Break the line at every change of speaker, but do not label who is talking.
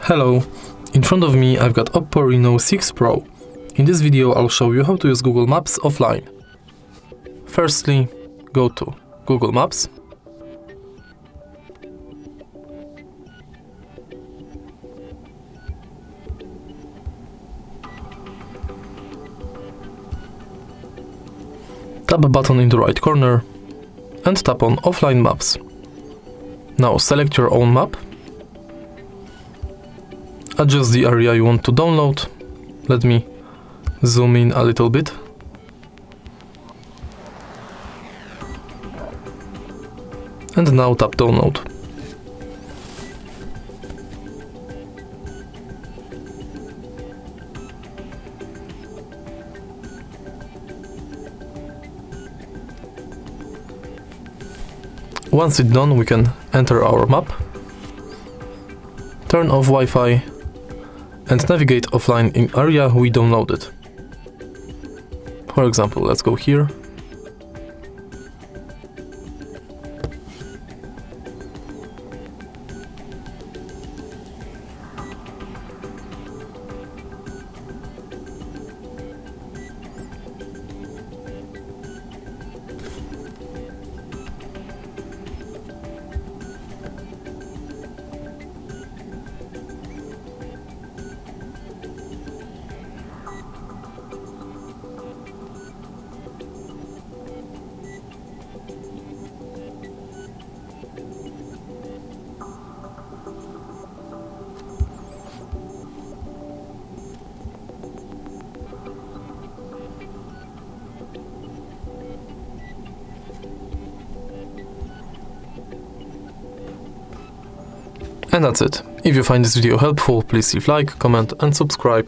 Hello, in front of me I've got OPPO Reno 6 Pro. In this video I'll show you how to use Google Maps offline. Firstly, go to Google Maps. Tap a button in the right corner and tap on Offline Maps. Now select your own map. Adjust the area you want to download. Let me zoom in a little bit. And now tap download. Once it's done, we can enter our map, turn off Wi-Fi and navigate offline in area we downloaded. For example, let's go here. And that's it. If you find this video helpful, please leave like, comment and subscribe.